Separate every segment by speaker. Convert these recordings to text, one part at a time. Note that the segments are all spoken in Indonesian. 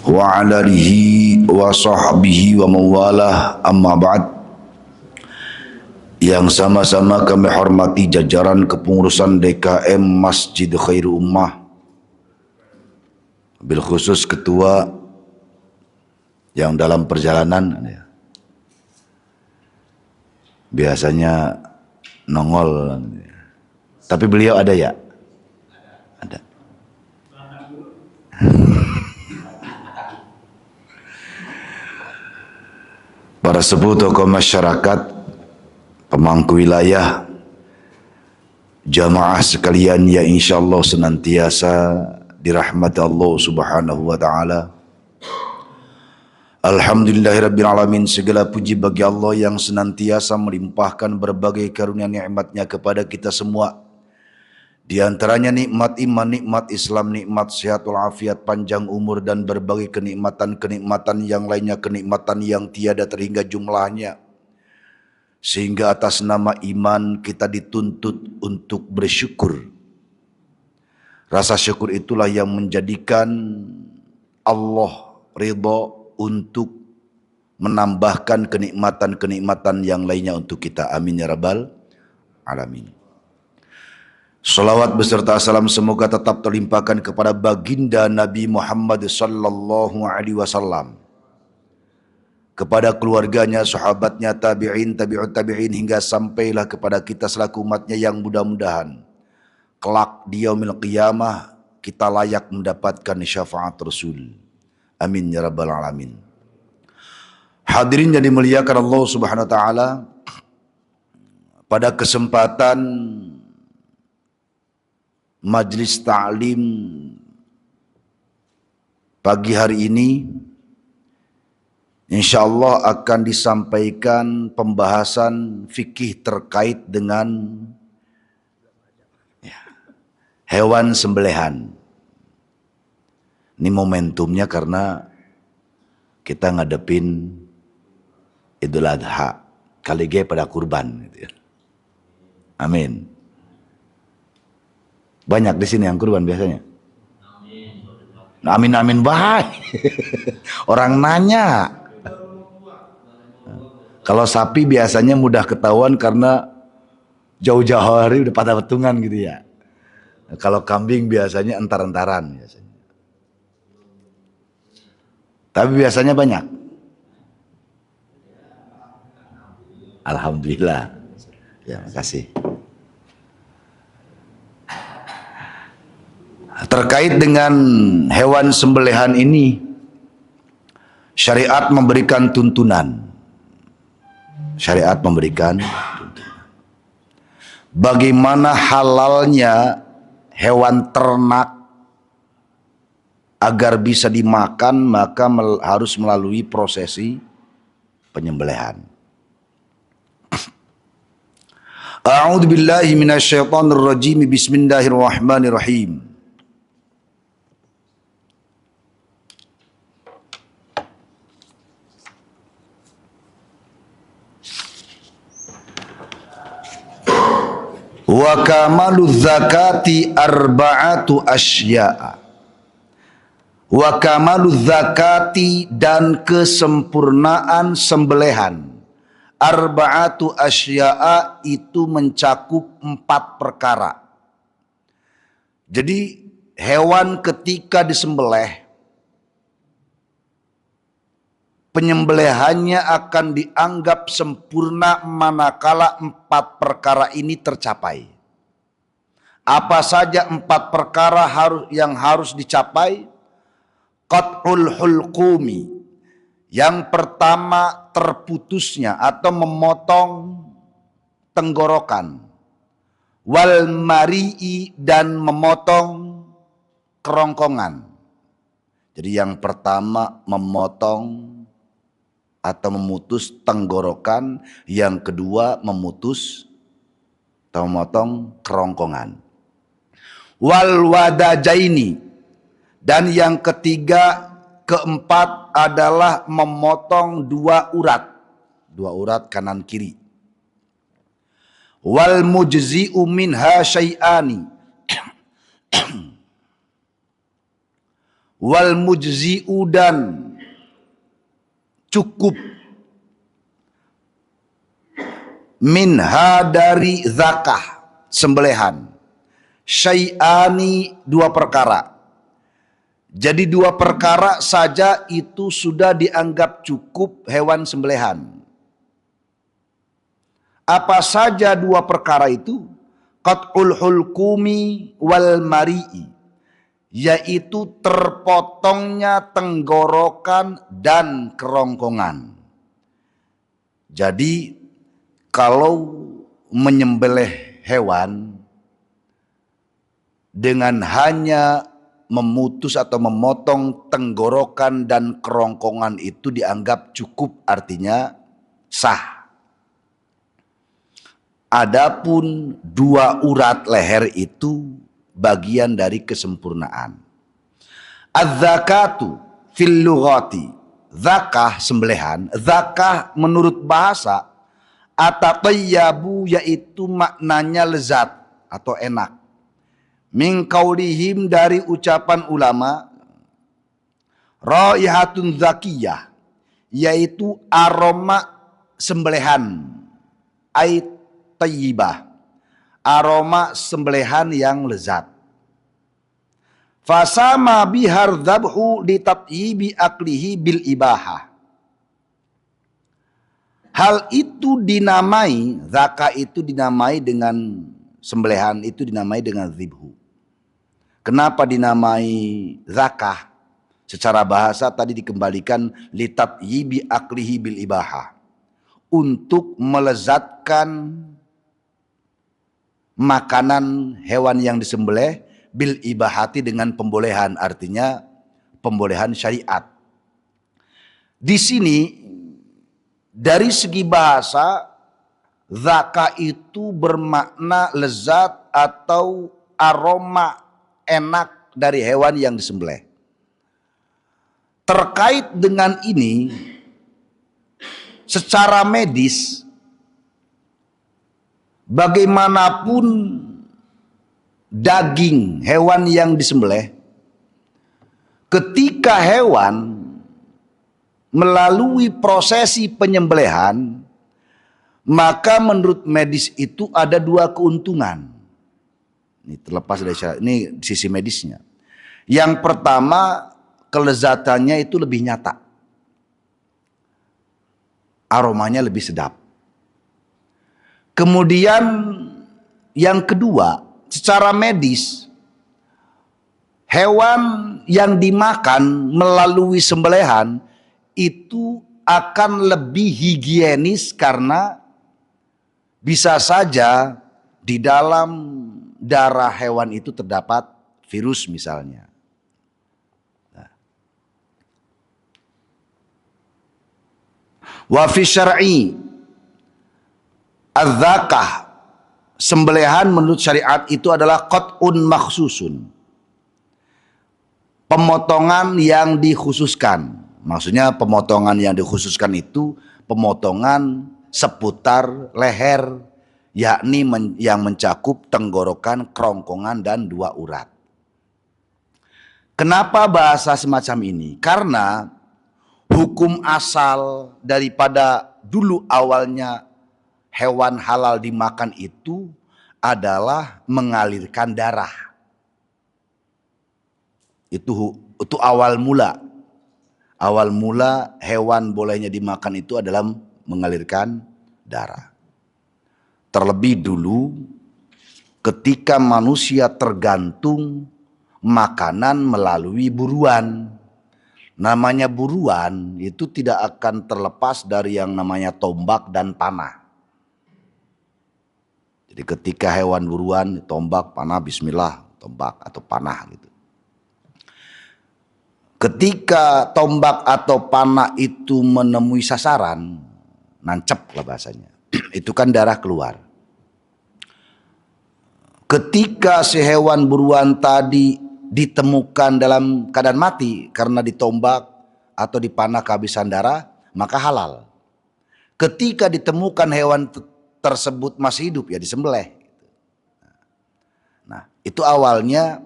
Speaker 1: wa ala alihi wa sahbihi wa mawalah, amma ba'd. Yang sama-sama kami hormati jajaran kepengurusan DKM Masjid Khairul Ummah, bil khusus ketua yang dalam perjalanan biasanya nongol, tapi beliau ada ya? Ada. Para sepuh tokoh masyarakat, pemangku wilayah, jamaah sekalian yang insyaallah senantiasa dirahmati Allah Subhanahu wa taala. Alhamdulillahirabbil alamin, segala puji bagi Allah yang senantiasa melimpahkan berbagai karunia nikmatnya kepada kita semua. Di antaranya nikmat iman, nikmat Islam, nikmat sehat walafiat, panjang umur, dan berbagai kenikmatan-kenikmatan yang lainnya, kenikmatan yang tiada terhingga jumlahnya. Sehingga atas nama iman kita dituntut untuk bersyukur. Rasa syukur itulah yang menjadikan Allah ridha untuk menambahkan kenikmatan-kenikmatan yang lainnya untuk kita. Amin ya rabbal alamin. Salawat beserta salam semoga tetap terlimpahkan kepada baginda Nabi Muhammad sallallahu alaihi wasallam, kepada keluarganya, sahabatnya, tabi'in, tabi'ut tabi'in, hingga sampailah kepada kita selaku umatnya yang mudah-mudahan kelak di yaumil qiyamah kita layak mendapatkan syafaat Rasul. Amin ya rabbal alamin. Hadirin yang dimuliakan Allah Subhanahu wa taala, pada kesempatan Majlis Ta'lim pagi hari ini insyaallah akan disampaikan pembahasan fikih terkait dengan hewan sembelihan. Ini momentumnya karena kita ngadepin Idul Adha, kali pada kurban gitu ya. Amin. Banyak di sini yang kurban biasanya. Amin amin baik. Orang nanya. Kalau sapi biasanya mudah ketahuan karena jauh-jauh hari udah pada petungan gitu ya. Kalau kambing biasanya entar-entaran biasanya. Tapi biasanya banyak. Alhamdulillah. Ya, makasih. Terkait dengan hewan sembelihan ini, syariat memberikan tuntunan. Syariat memberikan tuntunan. Bagaimana halalnya hewan ternak agar bisa dimakan, maka harus melalui prosesi penyembelihan. A'udzu billahi minasyaitonir rajim. Bismillahirrahmanirrahim. Wa kamalu zakati arba'atu asya'a. Wa kamalu zakati, dan kesempurnaan sembelihan, arba'atu asya'a, itu mencakup 4 perkara. Jadi hewan ketika disembelih, penyembelihannya akan dianggap sempurna manakala 4 perkara ini tercapai. Apa saja 4 perkara yang harus dicapai? Qat'ul hulqumi. Yang pertama, terputusnya atau memotong tenggorokan. Wal mari'i, dan memotong kerongkongan. Jadi yang pertama memotong atau memutus tenggorokan, yang kedua memutus atau memotong kerongkongan. Wal wadajaini, dan yang ketiga, keempat adalah memotong 2 urat. 2 urat kanan kiri. Wal mujzi'u minha syai'ani. wal mujzi'u dan cukup, minha dari zakah sembelihan, syai'ani dua perkara. Jadi dua perkara saja itu sudah dianggap cukup hewan sembelihan. Apa saja dua perkara itu? Qat'ul hulkumi wal mari'i, yaitu terpotongnya tenggorokan dan kerongkongan. Jadi kalau menyembelih hewan dengan hanya memutus atau memotong tenggorokan dan kerongkongan itu dianggap cukup, artinya sah. Adapun dua urat leher itu bagian dari kesempurnaan. Az-zakatu fil lughati, zakah sembelihan, zakah menurut bahasa atatayyabu, yaitu maknanya lezat atau enak. Min qaulihim, dari ucapan ulama, raihatun zakiyah, yaitu aroma sembelihan, ay tayyibah, aroma sembelihan yang lezat. Fasama bihar dzabhu litatyibi aklihi bil ibahah. Hal itu dinamai, zakah itu dinamai dengan sembelihan itu dinamai dengan dzibhu. Kenapa dinamai zakah? Secara bahasa tadi dikembalikan litatyibi aklihi bil ibahah, untuk melezatkan makanan hewan yang disembelih bil ibahati, dengan pembolehan, artinya pembolehan syariat. Di sini dari segi bahasa, zakah itu bermakna lezat atau aroma enak dari hewan yang disembelih. Terkait dengan ini, secara medis, bagaimanapun daging hewan yang disembelih, ketika hewan melalui prosesi penyembelihan, maka menurut medis itu ada dua keuntungan. Ini terlepas dari syarat, ini sisi medisnya. Yang pertama, kelezatannya itu lebih nyata, aromanya lebih sedap. Kemudian yang kedua, secara medis, hewan yang dimakan melalui sembelihan itu akan lebih higienis, karena bisa saja di dalam darah hewan itu terdapat virus misalnya. Wa fi syar'i az-zakah, sembelihan menurut syariat itu adalah qat'un makhsusun, pemotongan yang dikhususkan. Maksudnya pemotongan yang dikhususkan itu pemotongan seputar leher, yakni yang mencakup tenggorokan, kerongkongan, dan dua urat. Kenapa bahasa semacam ini? Karena hukum asal daripada dulu awalnya hewan halal dimakan itu adalah mengalirkan darah. Itu awal mula. Awal mula hewan bolehnya dimakan itu adalah mengalirkan darah. Terlebih dulu ketika manusia tergantung makanan melalui buruan. Namanya buruan itu tidak akan terlepas dari yang namanya tombak dan panah. Jadi ketika hewan buruan, tombak, panah, bismillah, tombak atau panah gitu. Ketika tombak atau panah itu menemui sasaran, nancep lah bahasanya, itu kan darah keluar. Ketika si hewan buruan tadi ditemukan dalam keadaan mati karena ditombak atau dipanah kehabisan darah, maka halal. Ketika ditemukan hewan tersebut masih hidup, ya disembelih. Nah, itu awalnya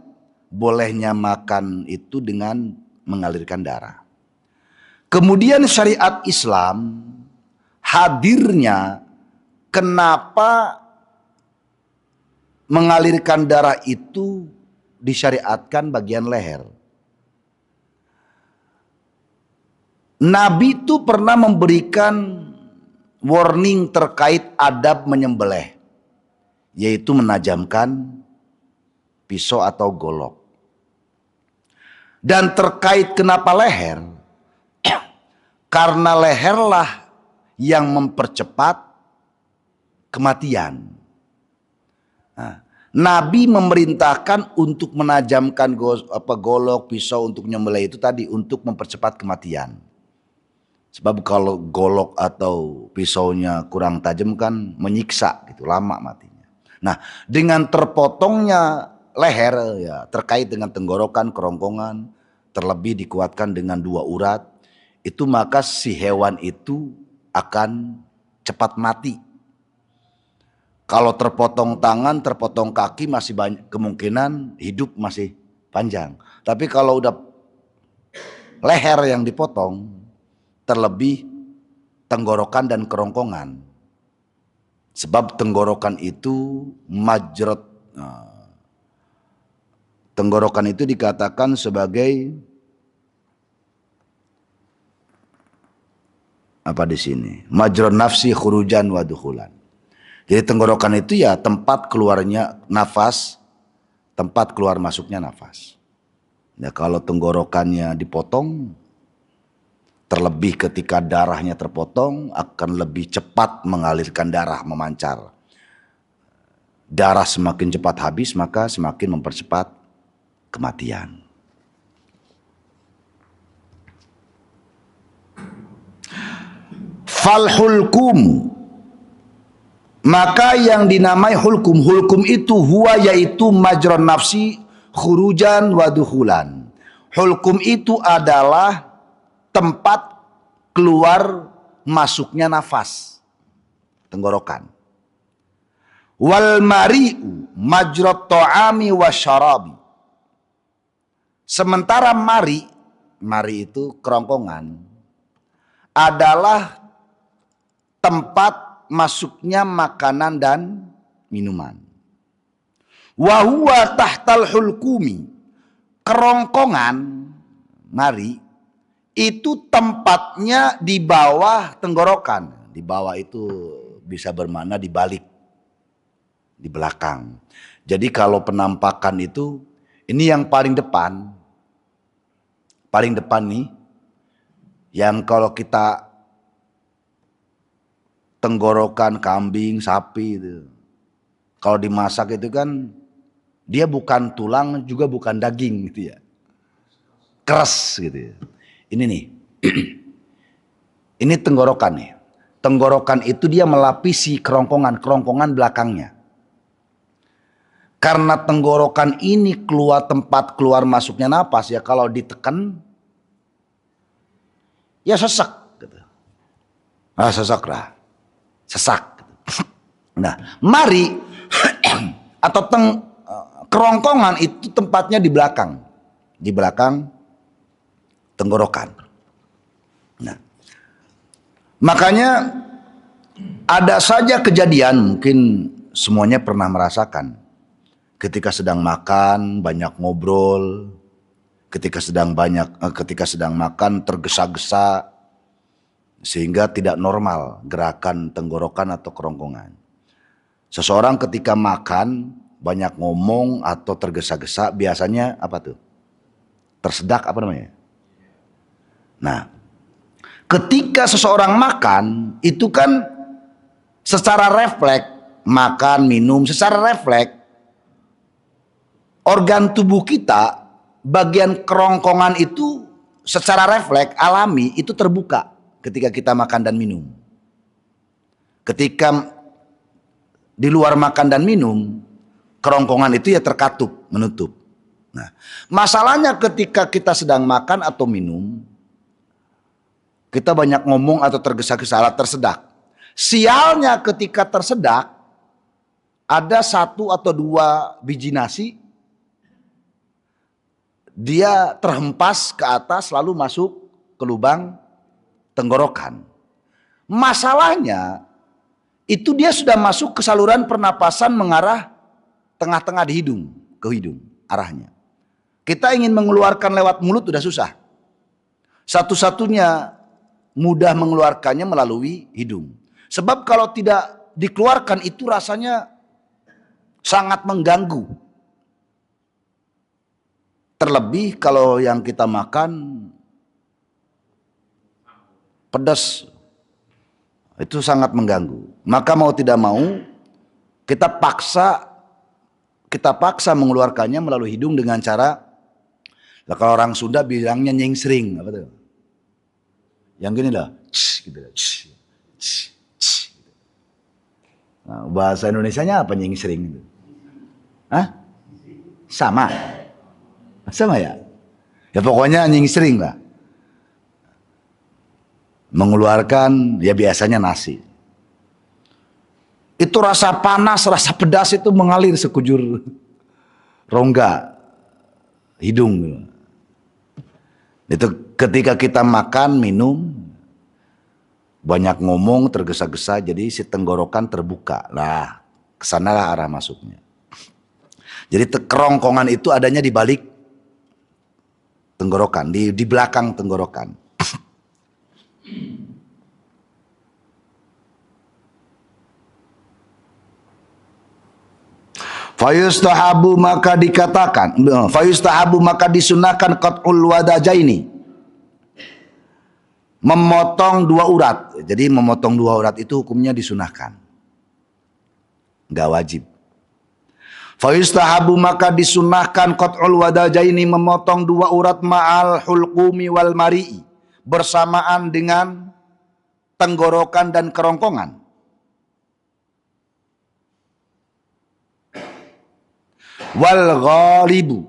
Speaker 1: bolehnya makan itu dengan mengalirkan darah. Kemudian syariat Islam hadirnya, kenapa mengalirkan darah itu disyariatkan bagian leher. Nabi itu pernah memberikan warning terkait adab menyembelih, yaitu menajamkan pisau atau golok. Dan terkait kenapa leher, karena leherlah yang mempercepat kematian. Nah, Nabi memerintahkan untuk menajamkan golok, pisau untuk menyembelih itu tadi untuk mempercepat kematian. Sebab kalau golok atau pisaunya kurang tajam kan menyiksa gitu, lama matinya. Nah, dengan terpotongnya leher ya terkait dengan tenggorokan, kerongkongan, terlebih dikuatkan dengan 2 urat, itu maka si hewan itu akan cepat mati. Kalau terpotong tangan, terpotong kaki masih banyak kemungkinan hidup masih panjang. Tapi kalau udah leher yang dipotong, terlebih tenggorokan dan kerongkongan. Sebab tenggorokan itu majrat. Tenggorokan itu dikatakan sebagai apa di sini? Majrun nafsi khurujan wa dukhulan. Jadi tenggorokan itu ya tempat keluarnya nafas, tempat keluar masuknya nafas. Ya kalau tenggorokannya dipotong, terlebih ketika darahnya terpotong, akan lebih cepat mengalirkan darah, memancar. Darah semakin cepat habis, maka semakin mempercepat kematian. Fal hulkum, maka yang dinamai hulkum, hulkum itu huwa yaitu majron nafsi khurujan wa dukhulan. Hulkum itu adalah tempat keluar masuknya nafas, tenggorokan. Wal mari'u majrot ta'ami wa syarabi. Sementara mari itu kerongkongan, adalah tempat masuknya makanan dan minuman. Wa huwa tahtal hulkumi. Kerongkongan, mari, itu tempatnya di bawah tenggorokan. Di bawah itu bisa bermakna di balik, di belakang. Jadi kalau penampakan itu, ini yang paling depan. Paling depan nih, yang kalau kita tenggorokan kambing, sapi itu, kalau dimasak itu kan dia bukan tulang juga bukan daging gitu ya, keras gitu ya. Ini nih, ini tenggorokan nih. Tenggorokan itu dia melapisi kerongkongan belakangnya. Karena tenggorokan ini keluar tempat keluar masuknya napas ya, kalau ditekan ya sesak gitu. Sesak lah. Sesak. Nah, mari atau kerongkongan itu tempatnya di belakang. Di belakang tenggorokan. Nah, makanya ada saja kejadian, mungkin semuanya pernah merasakan. Ketika sedang makan banyak ngobrol, ketika sedang makan tergesa-gesa sehingga tidak normal gerakan tenggorokan atau kerongkongan. Seseorang ketika makan banyak ngomong atau tergesa-gesa biasanya apa tuh? Tersedak apa namanya? Nah, ketika seseorang makan itu kan secara refleks, makan, minum secara refleks, organ tubuh kita bagian kerongkongan itu secara refleks alami itu terbuka ketika kita makan dan minum. Ketika di luar makan dan minum, kerongkongan itu ya terkatup, menutup. Nah, masalahnya ketika kita sedang makan atau minum, kita banyak ngomong atau tergesa-gesa, tersedak. Sialnya ketika tersedak, ada 1 atau 2 biji nasi dia terhempas ke atas lalu masuk ke lubang tenggorokan. Masalahnya itu dia sudah masuk ke saluran pernapasan mengarah tengah-tengah di hidung, ke hidung arahnya. Kita ingin mengeluarkan lewat mulut sudah susah. Satu-satunya mudah mengeluarkannya melalui hidung. Sebab kalau tidak dikeluarkan itu rasanya sangat mengganggu. Terlebih kalau yang kita makan pedas, itu sangat mengganggu. Maka mau tidak mau kita paksa mengeluarkannya melalui hidung dengan cara, kalau orang Sunda bilangnya nyingsring, apa tuh? Yang gini lah, gitu. Nah, bahasa Indonesianya apa nyingsring itu? Hah? Sama ya? Ya pokoknya nyingsring lah. Mengeluarkan ya biasanya nasi. Itu rasa panas, rasa pedas itu mengalir sekujur rongga hidung. Itu ketika kita makan, minum, banyak ngomong, tergesa-gesa, jadi si tenggorokan terbuka. Lah, kesanalah arah masuknya. Jadi kerongkongan itu adanya di balik tenggorokan, di belakang tenggorokan. Fayustahabu maka dikatakan, fayustahabu maka disunahkan qat'ul wadajaini, memotong dua urat. Jadi memotong dua urat itu hukumnya disunahkan, nggak wajib. Fayustahabu maka disunahkan qat'ul wadajaini, memotong dua urat ma'al hulqumi wal mari'i, bersamaan dengan tenggorokan dan kerongkongan. Wal ghalibu,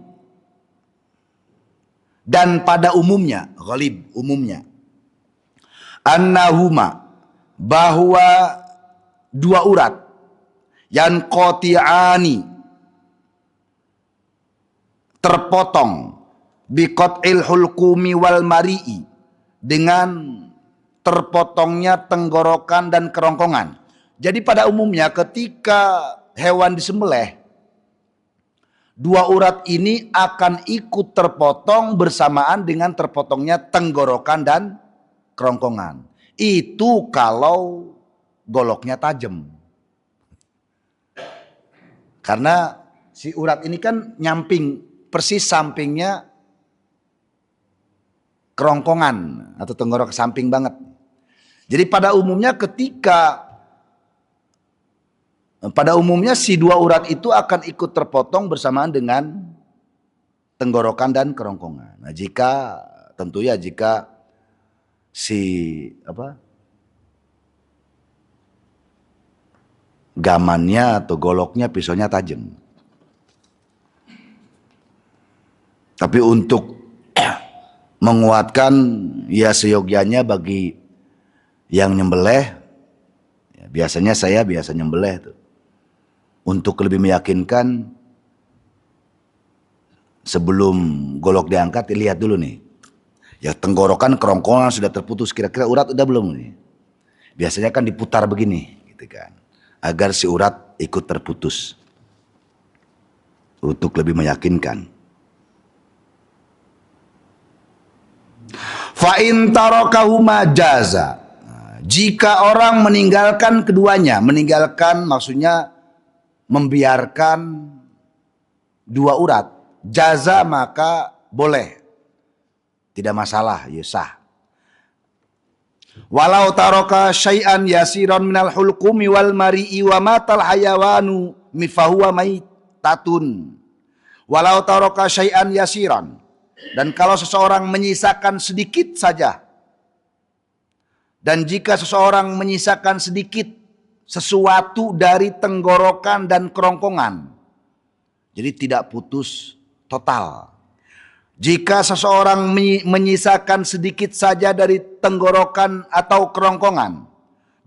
Speaker 1: dan pada umumnya, ghalib umumnya, annahuma, bahwa dua urat yang qati'ani, terpotong, biqat'il hulqumi wal mari'i, dengan terpotongnya tenggorokan dan kerongkongan. Jadi pada umumnya ketika hewan disembelih, dua urat ini akan ikut terpotong bersamaan dengan terpotongnya tenggorokan dan kerongkongan. Itu kalau goloknya tajam. Karena si urat ini kan nyamping, persis sampingnya kerongkongan atau tenggorok, samping banget. Jadi pada umumnya si dua urat itu akan ikut terpotong bersamaan dengan tenggorokan dan kerongkongan. Nah, jika si gamannya atau goloknya, pisaunya tajam. Tapi untuk menguatkan ya seyogyanya bagi yang nyembelih, ya, biasanya saya nyembelih tuh. Untuk lebih meyakinkan, sebelum golok diangkat, lihat dulu nih. Ya tenggorokan, kerongkongan sudah terputus, kira-kira urat udah belum nih? Biasanya kan diputar begini, gitu kan, agar si urat ikut terputus. Untuk lebih meyakinkan. Fa in tarakahuma jaza. Jika orang meninggalkan keduanya, meninggalkan maksudnya membiarkan dua urat, jaza maka boleh, tidak masalah, ya sah. Walau taraka syai'an yasiran minal hulqumi wal mari'i wa matal hayawanu mifahuwa maitatun. Walau taraka syai'an yasiran, dan kalau seseorang menyisakan sedikit saja, dan jika seseorang menyisakan sedikit sesuatu dari tenggorokan dan kerongkongan, jadi tidak putus total. Jika seseorang menyisakan sedikit saja dari tenggorokan atau kerongkongan,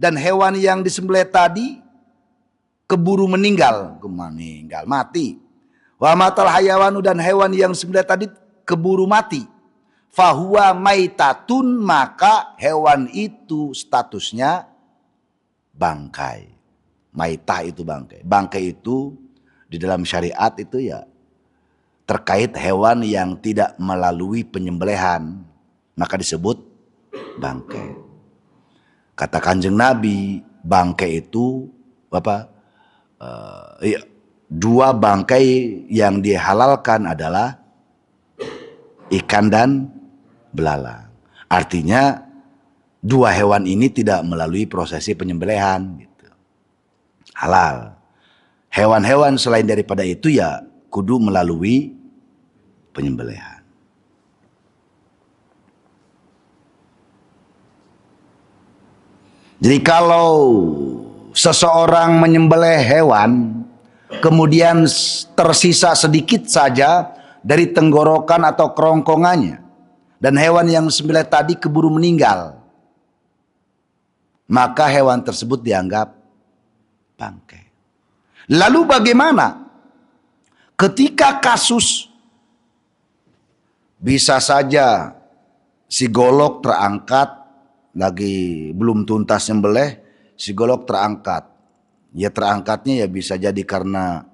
Speaker 1: dan hewan yang disembelih tadi keburu mati. Wa matal hayawanu, dan hewan yang disembelih tadi keburu mati. Fahuwa maitatun, maka hewan itu statusnya bangkai. Maitah itu bangkai. Bangkai itu di dalam syariat itu ya terkait hewan yang tidak melalui penyembelihan, maka disebut bangkai. Kata Kanjeng Nabi, bangkai itu apa? Dua bangkai yang dihalalkan adalah ikan dan belalang. Artinya dua hewan ini tidak melalui prosesi penyembelihan gitu. Halal. Hewan-hewan selain daripada itu ya kudu melalui penyembelihan. Jadi kalau seseorang menyembelih hewan kemudian tersisa sedikit saja dari tenggorokan atau kerongkongannya dan hewan yang disembelih tadi keburu meninggal, maka hewan tersebut dianggap bangkai. Lalu bagaimana ketika kasus bisa saja si golok terangkat, lagi belum tuntas nyembelih, si golok terangkat. Ya terangkatnya ya bisa jadi karena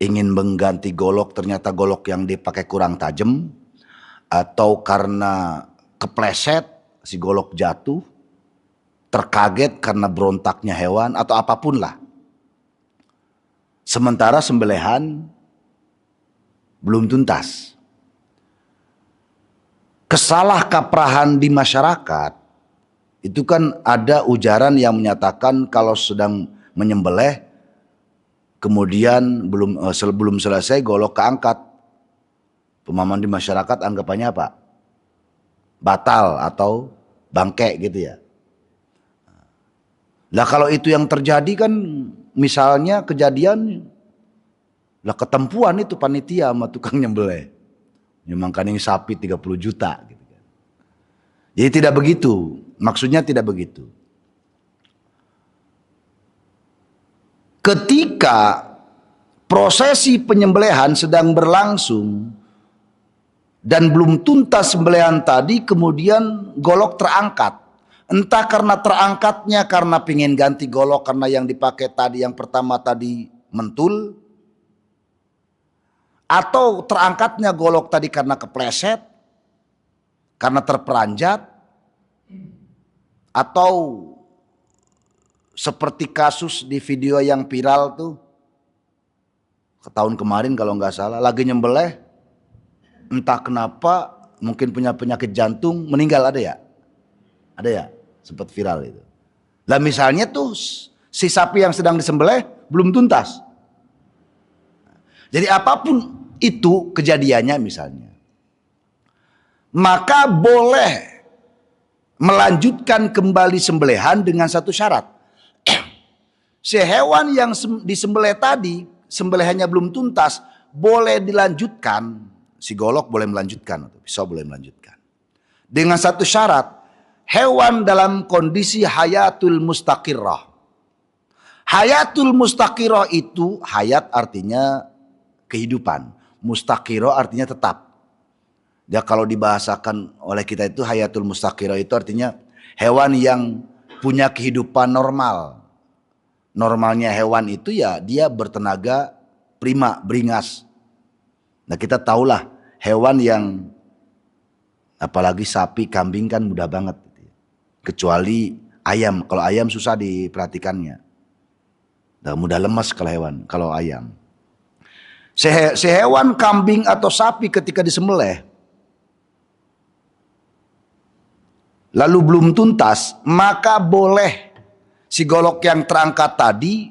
Speaker 1: ingin mengganti golok, ternyata golok yang dipakai kurang tajam, atau karena kepleset si golok jatuh, terkaget karena berontaknya hewan, atau apapun lah. Sementara sembelihan belum tuntas. Kesalahkaprahan di masyarakat itu kan ada ujaran yang menyatakan kalau sedang menyembelih kemudian belum selesai golok keangkat, pemahaman di masyarakat anggapannya apa? Batal atau bangke gitu ya. Lah kalau itu yang terjadi kan, misalnya kejadian lah ketempuan itu panitia sama tukang nyembelih. Nyemangkan yang sapi 30 juta gitu kan. Jadi tidak begitu. Maksudnya tidak begitu. Ketika prosesi penyembelihan sedang berlangsung dan belum tuntas sembelihan tadi, kemudian golok terangkat. Entah karena terangkatnya karena pengen ganti golok karena yang dipakai tadi yang pertama tadi mentul, atau terangkatnya golok tadi karena kepleset, karena terperanjat, atau seperti kasus di video yang viral tuh tahun kemarin kalau nggak salah, lagi nyembelih entah kenapa mungkin punya penyakit jantung meninggal, ada ya? Ada ya? Sempat viral itu. Lah misalnya tuh si sapi yang sedang disembelih belum tuntas. Jadi apapun itu kejadiannya misalnya, maka boleh melanjutkan kembali sembelihan dengan satu syarat. Si hewan yang disembelih tadi, sembelihannya belum tuntas, boleh dilanjutkan. Si golok boleh melanjutkan, atau pisau boleh melanjutkan. Dengan satu syarat, hewan dalam kondisi hayatul mustaqirrah. Hayatul mustaqirrah itu, hayat artinya kehidupan. Mustaqirrah artinya tetap. Ya kalau dibahasakan oleh kita itu hayatul mustaqirrah itu artinya hewan yang punya kehidupan normal. Normalnya hewan itu ya dia bertenaga prima, beringas. Nah kita tahulah hewan yang apalagi sapi, kambing kan mudah banget. Kecuali ayam, kalau ayam susah diperhatikannya. Nah, mudah lemas kalau hewan, kalau ayam. Sehewan kambing atau sapi ketika disembelih lalu belum tuntas, maka boleh si golok yang terangkat tadi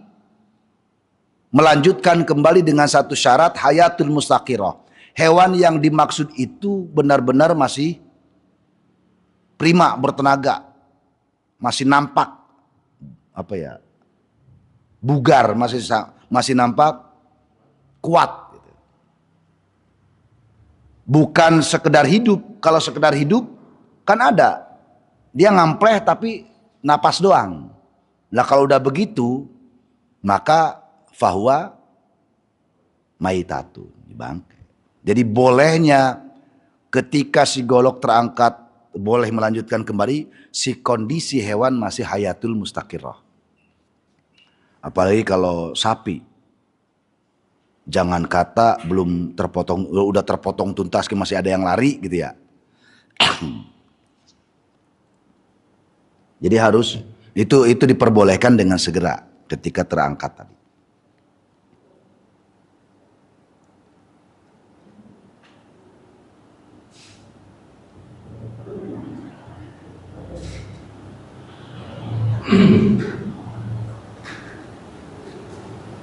Speaker 1: melanjutkan kembali dengan satu syarat, hayatul mustaqirah. Hewan yang dimaksud itu benar-benar masih prima, bertenaga, masih nampak apa ya, bugar, masih nampak kuat. Bukan sekedar hidup. Kalau sekedar hidup kan ada, dia ngampleh tapi napas doang. Lah kalau udah begitu, maka fahuwa maitatu, dibangkai. Jadi bolehnya ketika si golok terangkat boleh melanjutkan kembali si kondisi hewan masih hayatul mustaqirrah. Apalagi kalau sapi. Jangan kata belum terpotong, udah terpotong tuntas masih ada yang lari gitu ya. Jadi harus itu diperbolehkan dengan segera ketika terangkat tadi.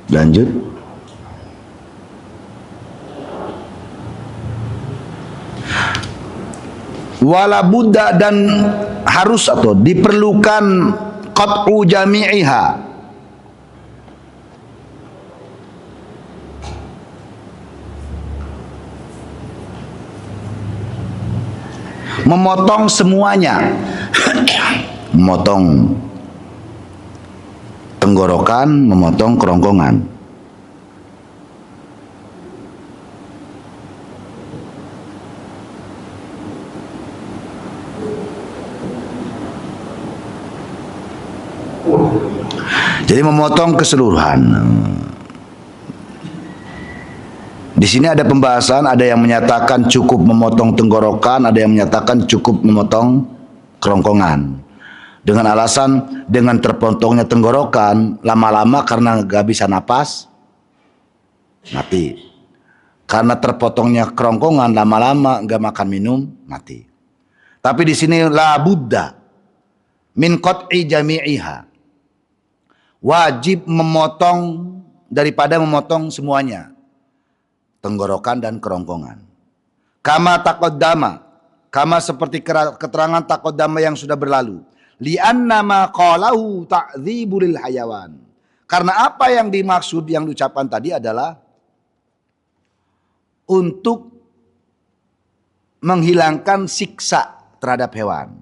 Speaker 1: Lanjut. Wala budda, dan harus atau diperlukan qat'u jami'iha, memotong semuanya. Memotong tenggorokan, memotong kerongkongan. Jadi memotong keseluruhan. Di sini ada pembahasan, ada yang menyatakan cukup memotong tenggorokan, ada yang menyatakan cukup memotong kerongkongan. Dengan alasan dengan terpotongnya tenggorokan, lama-lama karena gak bisa napas, mati. Karena terpotongnya kerongkongan, lama-lama gak makan minum, mati. Tapi di sini la budda min qat'i jami'iha. Wajib memotong daripada memotong semuanya, tenggorokan dan kerongkongan. Kama taqaddama, kama seperti keterangan taqaddama yang sudah berlalu. Li'anna ma qalahu ta'dzibul hayawan. Karena apa yang dimaksud yang diucapkan tadi adalah untuk menghilangkan siksa terhadap hewan.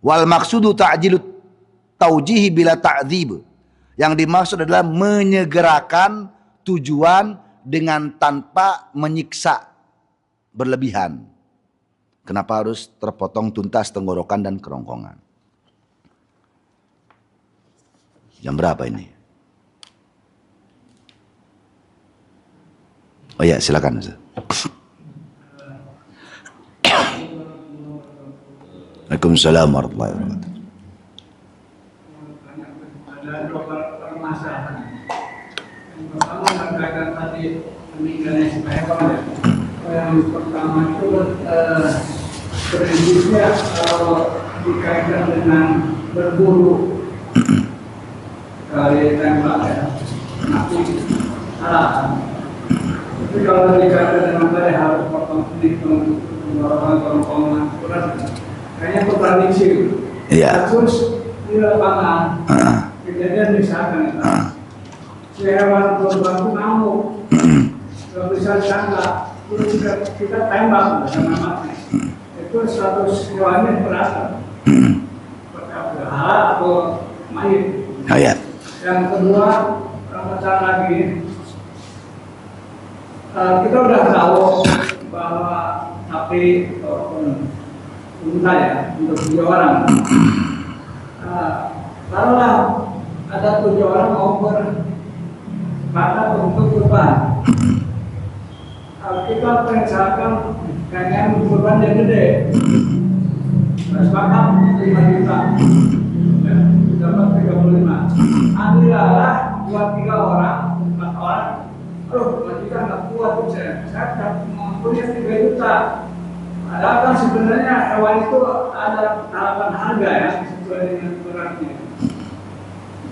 Speaker 1: Wal maksudu ta'jilut taujihi bila ta'dzib. Yang dimaksud adalah menyegerakan tujuan dengan tanpa menyiksa berlebihan. Kenapa harus terpotong tuntas tenggorokan dan kerongkongan? Jam berapa ini? Oh ya, silakan. Waalaikumsalam warahmatullahi wabarakatuh.
Speaker 2: Ada dua permasalahan. Yang pertama berkaitan tadi meninggalnya si hewan ya. Yang pertama itu prinsipnya kalau dikaitkan dengan berburu kali tembak ya, nanti salah. Tapi kalau dikaitkan dengan tadi harus potong hitung kerongkongan, kayaknya kontradiksi.
Speaker 1: Iya.
Speaker 2: Terus di lapangan kejadian misalkan si hewan korban itu ngamuk, kalau bisa diangkat, terus kita tembak sama mati, itu status hewannya berapa? Berhala atau mayit?
Speaker 1: Ya.
Speaker 2: Yang kedua, permasalahan lagi, kita udah tahu bahwa sapi unta ya untuk 7 orang. Taruhlah ada 7 orang mau berkata untuk kurban. Kita perencanaan kayaknya kurban yang gede. Sepakat 5 juta. Dapat 35. Ambillah 2-3 orang, 4 orang. Aduh, 2 juta nggak kuat saya punya 3 juta. Padahal kan sebenarnya hewan itu ada harapan harga ya sesuai dengan beratnya.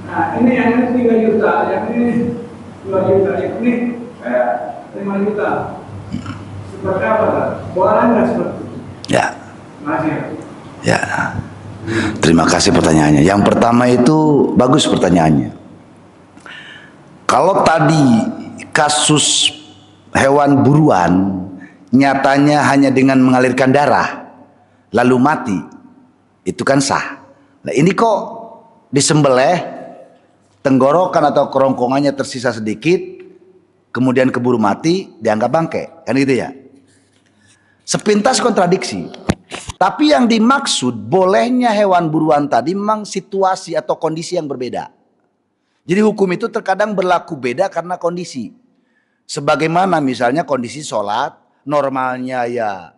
Speaker 2: Nah ini yang ini 3 juta, yang ini 2 juta, ini kayak 5 juta. Seperti apa kan? Boleh nggak seperti itu?
Speaker 1: Ya.
Speaker 2: Masih.
Speaker 1: Ya. Terima kasih pertanyaannya. Yang pertama itu bagus pertanyaannya. Kalau tadi kasus hewan buruan nyatanya hanya dengan mengalirkan darah lalu mati, itu kan sah. Nah ini kok disembelih tenggorokan atau kerongkongannya tersisa sedikit, kemudian keburu mati dianggap bangke, kan gitu ya. Sepintas kontradiksi. Tapi yang dimaksud bolehnya hewan buruan tadi memang situasi atau kondisi yang berbeda. Jadi hukum itu terkadang berlaku beda karena kondisi. Sebagaimana misalnya kondisi sholat, normalnya ya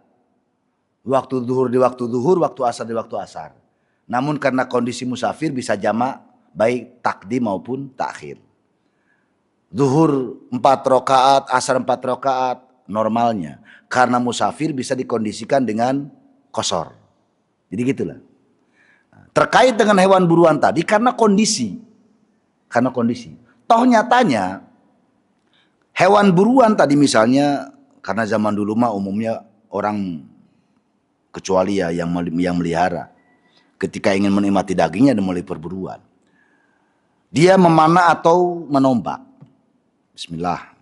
Speaker 1: waktu zuhur di waktu zuhur, waktu asar di waktu asar. Namun karena kondisi musafir bisa jamak baik takdim maupun takhir. Zuhur 4 rakaat, asar 4 rakaat normalnya. Karena musafir bisa dikondisikan dengan qashar. Jadi gitulah. Terkait dengan hewan buruan tadi karena kondisi. Karena kondisi. Toh nyatanya hewan buruan tadi misalnya karena zaman dulu mah umumnya orang kecuali ya yang melihara. Ketika ingin menikmati dagingnya dan mulai perburuan. Dia memanah atau menombak. Bismillah.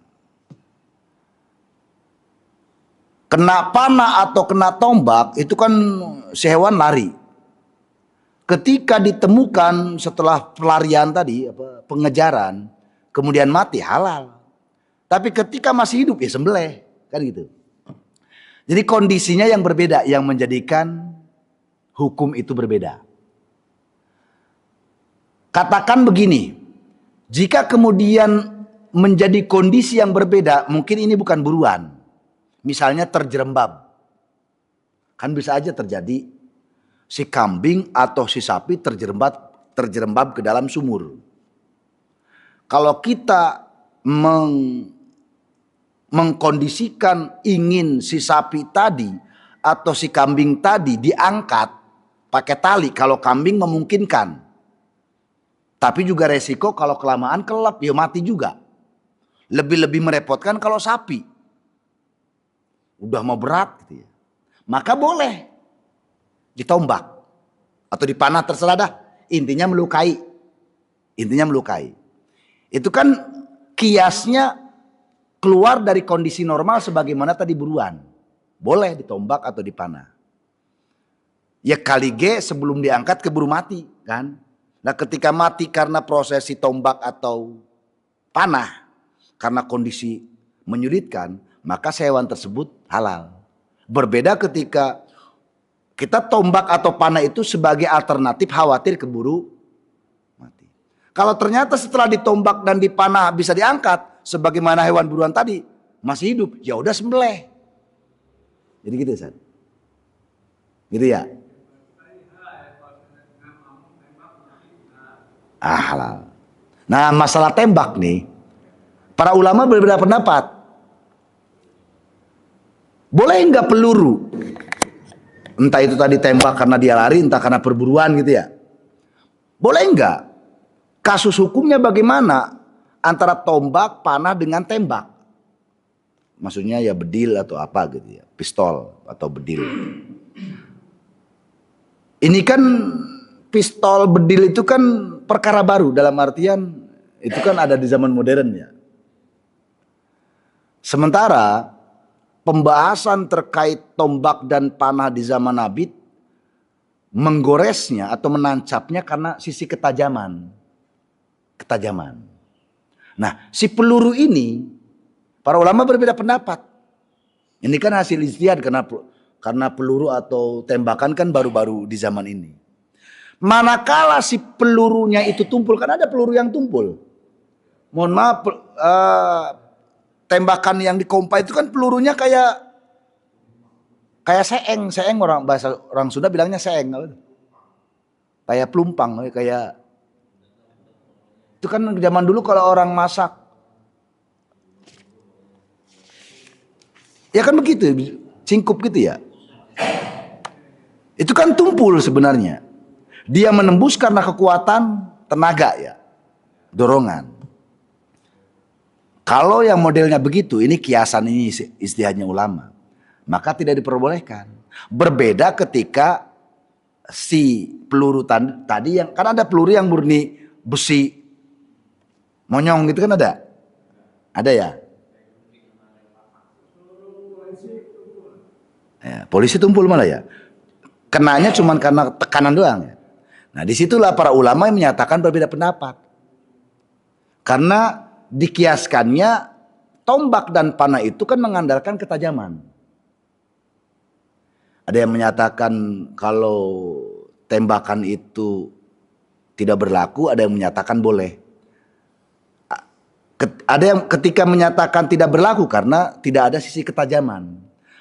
Speaker 1: Kena panah atau kena tombak itu kan si hewan lari. Ketika ditemukan setelah pelarian tadi, pengejaran, kemudian mati halal. Tapi ketika masih hidup ya sembelih, kan gitu. Jadi kondisinya yang berbeda yang menjadikan hukum itu berbeda. Katakan begini, jika kemudian menjadi kondisi yang berbeda, mungkin ini bukan buruan. Misalnya terjerembab. Kan bisa aja terjadi si kambing atau si sapi terjerembab ke dalam sumur. Kalau kita mengkondisikan ingin si sapi tadi atau si kambing tadi diangkat pakai tali, kalau kambing memungkinkan. Tapi juga resiko kalau kelamaan kelap ya mati juga. Lebih-lebih merepotkan kalau sapi. Udah mau berat gitu ya. Maka boleh ditombak atau dipanah terserah dah. Intinya melukai. Intinya melukai. Itu kan kiasnya keluar dari kondisi normal sebagaimana tadi buruan. Boleh ditombak atau dipanah. Ya kali G sebelum diangkat keburu mati kan. Nah ketika mati karena prosesi tombak atau panah, karena kondisi menyulitkan, maka hewan tersebut halal. Berbeda ketika kita tombak atau panah itu sebagai alternatif khawatir keburu mati. Kalau ternyata setelah ditombak dan dipanah bisa diangkat, sebagaimana hewan buruan tadi masih hidup, ya udah sembelih. Jadi gitu San. Gitu ya. Halal. Nah masalah tembak nih, para ulama berbeda pendapat. Boleh nggak peluru? Entah itu tadi tembak karena dia lari, entah karena perburuan gitu ya. Boleh nggak? Kasus hukumnya bagaimana antara tombak, panah dengan tembak? Maksudnya ya bedil atau apa gitu ya, pistol atau bedil. Ini kan pistol bedil itu kan perkara baru dalam artian itu kan ada di zaman modern ya. Sementara pembahasan terkait tombak dan panah di zaman Nabi menggoresnya atau menancapnya karena sisi ketajaman. Ketajaman. Nah, si peluru ini para ulama berbeda pendapat. Ini kan hasil ijtihad karena peluru atau tembakan kan baru-baru di zaman ini. Manakala si pelurunya itu tumpul, kan ada peluru yang tumpul. Mohon maaf, tembakan yang dikompa itu kan pelurunya kayak seeng bahasa orang Sunda bilangnya seeng, kayak pelumpang, kayak itu kan zaman dulu kalau orang masak, ya kan begitu, singkup gitu ya. Itu kan tumpul sebenarnya. Dia menembus karena kekuatan tenaga ya, dorongan. Kalau yang modelnya begitu, ini kiasan, ini istilahnya ulama, maka tidak diperbolehkan. Berbeda ketika si peluru tadi yang kan ada peluru yang murni besi monyong gitu kan ada ya. Polisi tumpul malah ya. Kenanya cuma karena tekanan doang ya. Nah disitulah para ulama yang menyatakan berbeda pendapat. Karena dikiaskannya tombak dan panah itu kan mengandalkan ketajaman. Ada yang menyatakan kalau tembakan itu tidak berlaku, ada yang menyatakan boleh. Ada yang ketika menyatakan tidak berlaku karena tidak ada sisi ketajaman.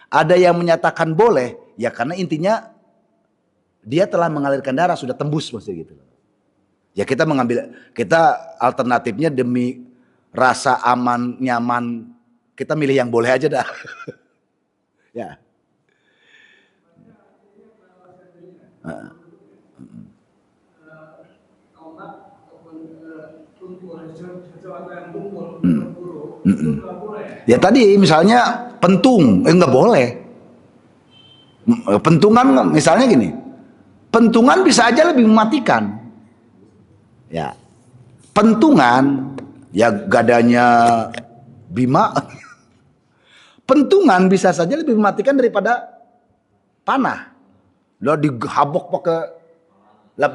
Speaker 1: Ada yang menyatakan boleh, ya karena intinya dia telah mengalirkan darah, sudah tembus maksudnya gitu. Ya kita alternatifnya demi rasa aman, nyaman, kita milih yang boleh aja dah. Ya. Ya tadi misalnya pentung, nggak boleh. Pentungan misalnya gini, pentungan bisa aja lebih mematikan. Ya, pentungan ya gadanya Bima, pentungan bisa saja lebih mematikan daripada panah. Lo dihabok pakai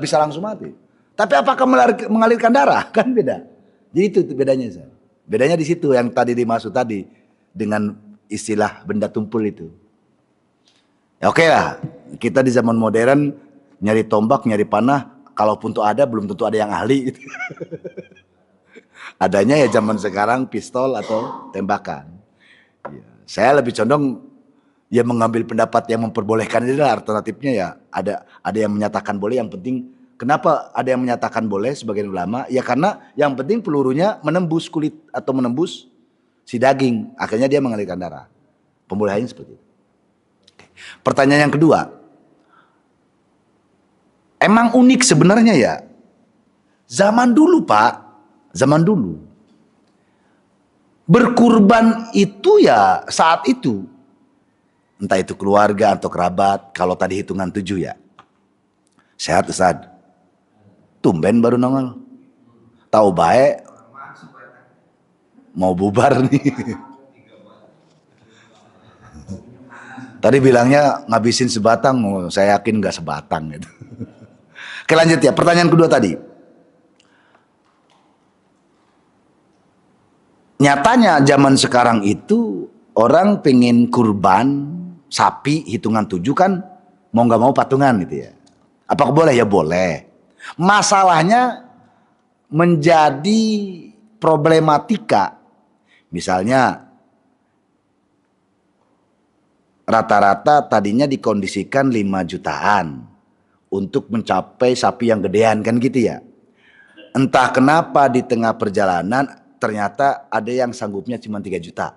Speaker 1: bisa langsung mati. Tapi apakah mengalirkan darah? Kan beda. Jadi itu bedanya. Bedanya di situ yang tadi dimaksud tadi dengan istilah benda tumpul itu. Ya oke lah, kita di zaman modern nyari tombak, nyari panah, kalaupun tuh ada belum tentu ada yang ahli gitu. Adanya ya zaman sekarang pistol atau tembakan. Ya, saya lebih condong ya mengambil pendapat yang memperbolehkan itu lah, alternatifnya ya ada yang menyatakan boleh, yang penting kenapa ada yang menyatakan boleh sebagian ulama? Ya karena yang penting pelurunya menembus kulit atau menembus si daging, akhirnya dia mengalirkan darah. Pembolehannya seperti itu. Pertanyaan yang kedua, emang unik sebenarnya ya. Zaman dulu Pak, zaman dulu berkurban itu ya saat itu, entah itu keluarga atau kerabat. Kalau tadi hitungan 7 ya. Sehat Ustaz? Tumben baru nongol. Tahu baik mau bubar nih. Tadi bilangnya ngabisin sebatang, saya yakin nggak sebatang gitu. Oke lanjut ya, pertanyaan kedua tadi. Nyatanya zaman sekarang itu orang pengen kurban sapi hitungan 7 kan mau nggak mau patungan gitu ya. Apakah boleh? Ya boleh. Masalahnya menjadi problematika. Misalnya rata-rata tadinya dikondisikan 5 jutaan untuk mencapai sapi yang gedean kan gitu ya. Entah kenapa di tengah perjalanan ternyata ada yang sanggupnya cuma 3 juta.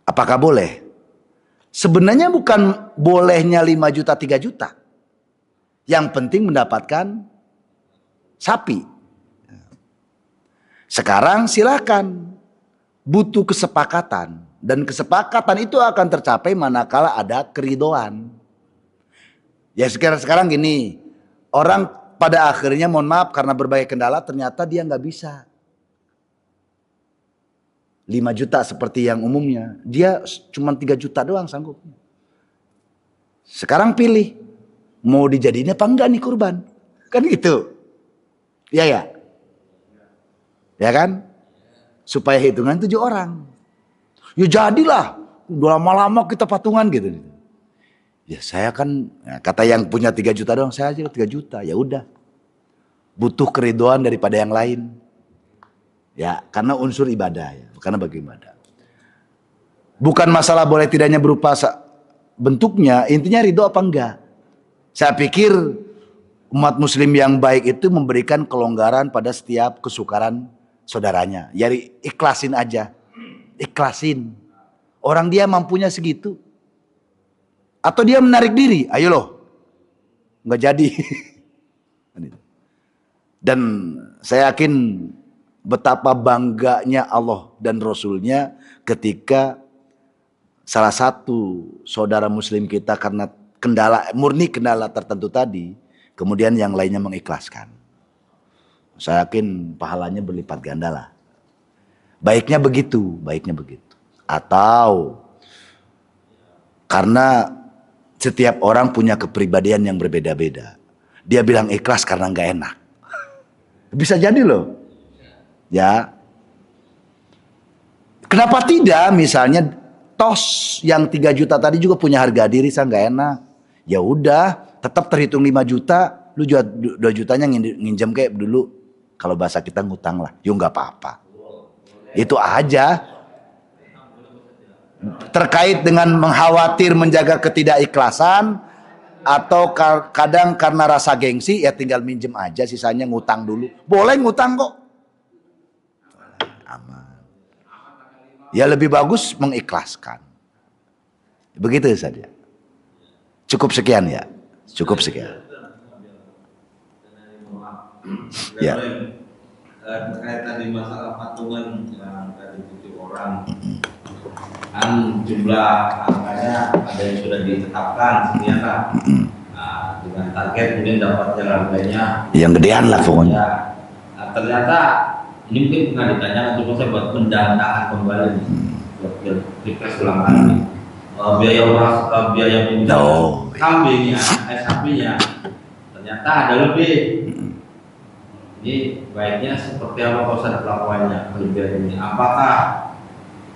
Speaker 1: Apakah boleh? Sebenarnya bukan bolehnya 5 juta 3 juta. Yang penting mendapatkan sapi. Sekarang silakan, butuh kesepakatan. Dan kesepakatan itu akan tercapai manakala ada keridoan. Ya sekarang gini, orang pada akhirnya mohon maaf karena berbagai kendala ternyata dia nggak bisa 5 juta seperti yang umumnya. Dia cuma 3 juta doang sanggupnya. Sekarang pilih, mau dijadiin apa enggak nih kurban? Kan gitu. Ya. Ya kan? Supaya hitungan 7 orang. Ya jadilah, udah lama-lama kita patungan gitu. Ya saya kan, kata yang punya 3 juta doang, saya aja 3 juta, ya udah. Butuh keridoan daripada yang lain. Ya, karena unsur ibadah ya, karena bagi ibadah. Bukan masalah boleh tidaknya berupa bentuknya, intinya ridho apa enggak. Saya pikir umat muslim yang baik itu memberikan kelonggaran pada setiap kesukaran saudaranya. Ya ikhlasin aja. Ikhlasin. Orang dia mampunya segitu. Atau dia menarik diri, ayo loh. Nggak jadi. Dan saya yakin betapa bangganya Allah dan Rasulnya ketika salah satu saudara muslim kita karena murni kendala tertentu tadi, kemudian yang lainnya mengikhlaskan. Saya yakin pahalanya berlipat ganda lah. Baiknya begitu. Atau karena setiap orang punya kepribadian yang berbeda-beda. Dia bilang ikhlas karena nggak enak. Bisa jadi loh. Ya. Kenapa tidak misalnya tos yang 3 juta tadi juga punya harga diri, saya nggak enak. Ya udah, tetap terhitung 5 juta, lu jual 2 jutanya nginjem kayak dulu. Kalau bahasa kita ngutang lah, yuk nggak apa-apa. Itu aja. Terkait dengan mengkhawatir menjaga ketidakikhlasan atau kadang karena rasa gengsi, ya tinggal minjem aja, sisanya ngutang dulu. Boleh ngutang kok. Aman. Ya lebih bagus mengikhlaskan. Begitu saja. Cukup sekian ya. Cukup sekian. Ya.
Speaker 3: Terkait tadi masalah patungan yang tadi 7 orang, kan jumlah angkanya ada yang sudah ditetapkan sekian lah. Nah, dengan target mungkin dapat jalan lainnya
Speaker 1: Yang gedean lah pokoknya.
Speaker 3: ya. Nah, ternyata ini mungkin pernah ditanyakan, cuma saya buat pendanaan kembali nih, buat refresh ulang kali. Biaya pemindahan kambingnya, sapinya ternyata ada lebih. Ini baiknya seperti apa Pak Ustadz pelakuannya kelebihan ini? Apakah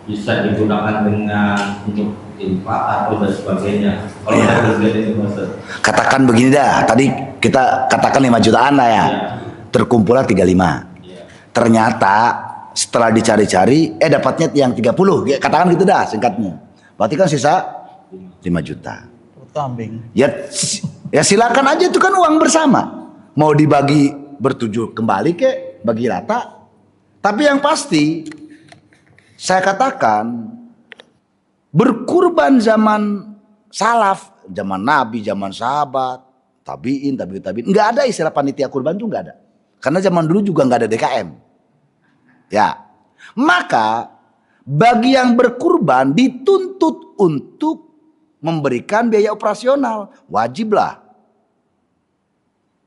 Speaker 3: bisa digunakan dengan untuk infak atau dan sebagainya? Kalau ada kelebihan ini Pak Ustadz.
Speaker 1: Katakan begini dah, tadi kita katakan 5 jutaan lah ya.
Speaker 3: Ya.
Speaker 1: Terkumpullah 35.
Speaker 3: Ya.
Speaker 1: Ternyata setelah dicari-cari, dapatnya yang 30. Ya, katakan gitu dah singkatnya. Berarti kan sisa 5 juta.
Speaker 4: Kambing.
Speaker 1: Ya silakan aja, itu kan uang bersama. Mau dibagi bertujuh kembali ke bagi rata. Tapi yang pasti saya katakan berkurban zaman salaf, zaman Nabi, zaman sahabat, tabiin, nggak ada istilah panitia kurban tuh, nggak ada. Karena zaman dulu juga nggak ada DKM. Ya, maka bagi yang berkurban dituntut untuk memberikan biaya operasional, wajiblah.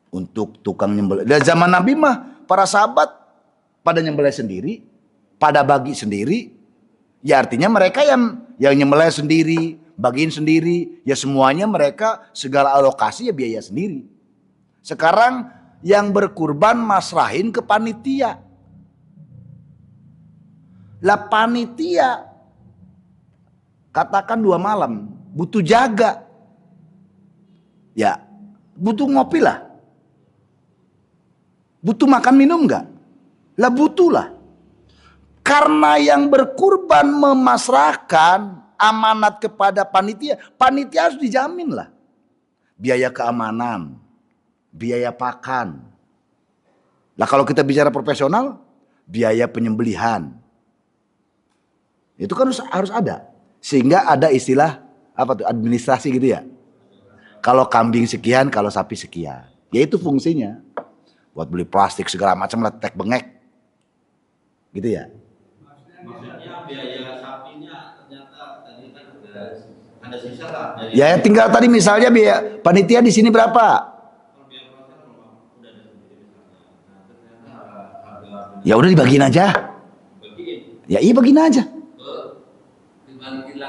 Speaker 1: Untuk tukang nyembelih. Dari zaman Nabi mah para sahabat pada nyembelih sendiri, pada bagi sendiri. Ya artinya mereka yang nyembelih sendiri, bagiin sendiri, ya semuanya mereka segala alokasi ya biaya sendiri. Sekarang yang berkurban masrahin ke panitia. Lah panitia katakan 2 malam butuh jaga. Ya, butuh ngopi lah. Butuh makan minum enggak? Lah butuh lah. Karena yang berkurban memasrahkan amanat kepada panitia, panitia harus dijamin lah. Biaya keamanan, biaya pakan. Lah kalau kita bicara profesional, biaya penyembelihan. Itu kan harus ada. Sehingga ada istilah apa tuh, administrasi gitu ya. Kalau kambing sekian, kalau sapi sekian. Ya itu fungsinya. Buat beli plastik segala macam lah, tek bengek. Gitu ya.
Speaker 3: Maksudnya biaya sapinya ternyata tadi kan ada sisa lah.
Speaker 1: Ya tinggal tadi misalnya biaya panitia di sini berapa? Ya udah dibagiin aja. Ya iya bagiin aja.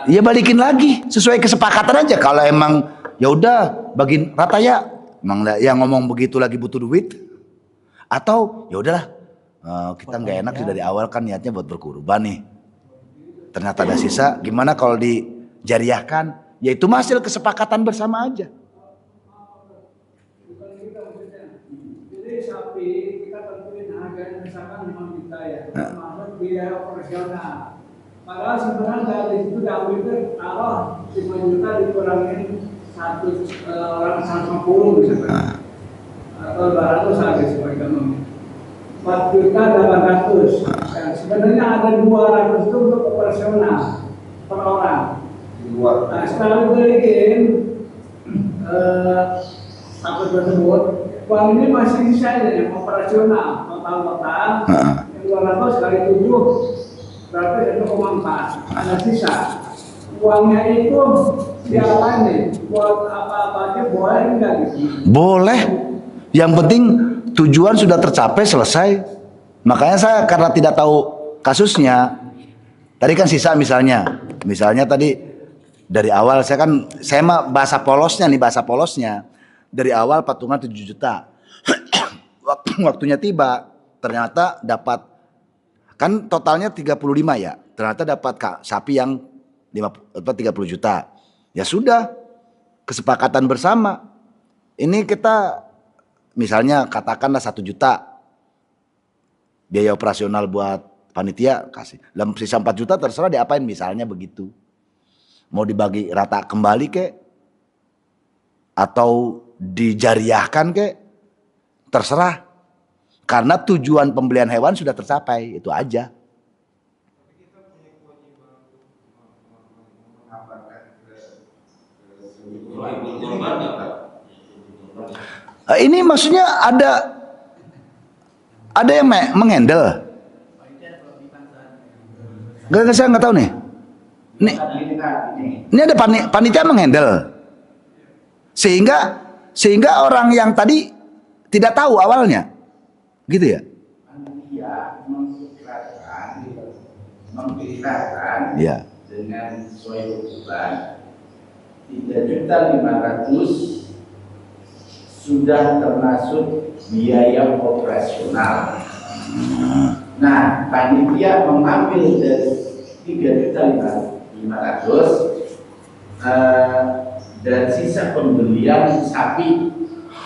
Speaker 1: Iya balikin lagi sesuai kesepakatan aja. Kalau emang ya udah bagiin rata ya. Emang yang ngomong begitu lagi butuh duit. Atau ya udahlah, kita nggak enak sih dari awal kan niatnya buat berkurban nih. Ternyata ada sisa, gimana kalau dijariahkan? Ya itu hasil kesepakatan bersama aja.
Speaker 2: Jadi sapi kita tentuin harganya misalkan 5 juta ya, termasuk biaya operasional. Padahal sebenarnya dari itu diambil itu kalau 5 juta dikurangin satu orang 150 misalkan. Atau 200 habis ekonomi. 4 juta 800. Nah, sebenarnya ada 200 itu untuk operasional per orang. Nah, setelah diberikan satu tersebut, uang ini masih sisa yang operasional total yang 200 kali 7 berarti 1,4 ada sisa. Uangnya itu siapa nih? Buat apa-apa aja boleh enggak gitu?
Speaker 1: Boleh. Yang penting tujuan sudah tercapai, selesai. Makanya saya karena tidak tahu kasusnya, tadi kan sisa misalnya tadi dari awal saya mah bahasa polosnya dari awal patungan 7 juta. Waktunya tiba ternyata dapat Kan totalnya 35 ya. Ternyata dapat sapi yang 30 juta. Ya sudah, kesepakatan bersama. Ini kita misalnya katakanlah 1 juta biaya operasional buat panitia kasih. Dalam sisa 4 juta terserah diapain misalnya begitu. Mau dibagi rata kembali kek atau dijariahkan kek, terserah. Karena tujuan pembelian hewan sudah tercapai, itu aja. Ini maksudnya ada yang menghandle. Gak, saya nggak tahu nih. Ini ada panitia menghandle. Sehingga orang yang tadi tidak tahu awalnya. Gitu ya?
Speaker 4: Panitia memperkirakan
Speaker 1: Ya.
Speaker 4: dengan sesuai beban 3.500.000 sudah termasuk biaya operasional. Nah, panitia mengambil dari 3.500.000 dan sisa pembelian sapi,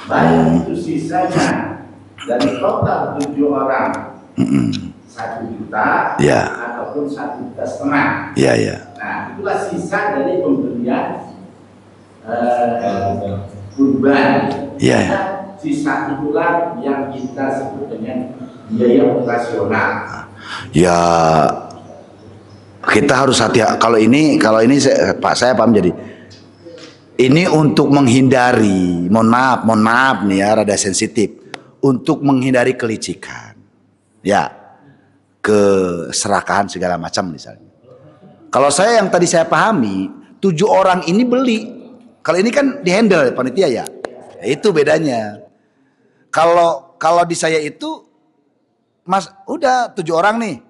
Speaker 4: baik itu sisanya dari total 7 orang 1 juta
Speaker 1: Ya.
Speaker 4: ataupun 1,5 juta.
Speaker 1: Ya, ya.
Speaker 4: Nah, itulah sisa dari pembelian kurban.
Speaker 1: Ya, ya.
Speaker 4: Nah, sisa itulah yang kita sebut dengan biaya operasional.
Speaker 1: Ya, kita harus hati-hati. Kalau ini saya paham jadi. Ini untuk menghindari, mohon maaf nih ya, rada sensitif. Untuk menghindari kelicikan, ya, keserakahan segala macam misalnya. Kalau yang tadi saya pahami, 7 orang ini beli. Kalau ini kan dihandle panitia ya, itu bedanya. Kalau di saya itu, mas, udah 7 orang nih,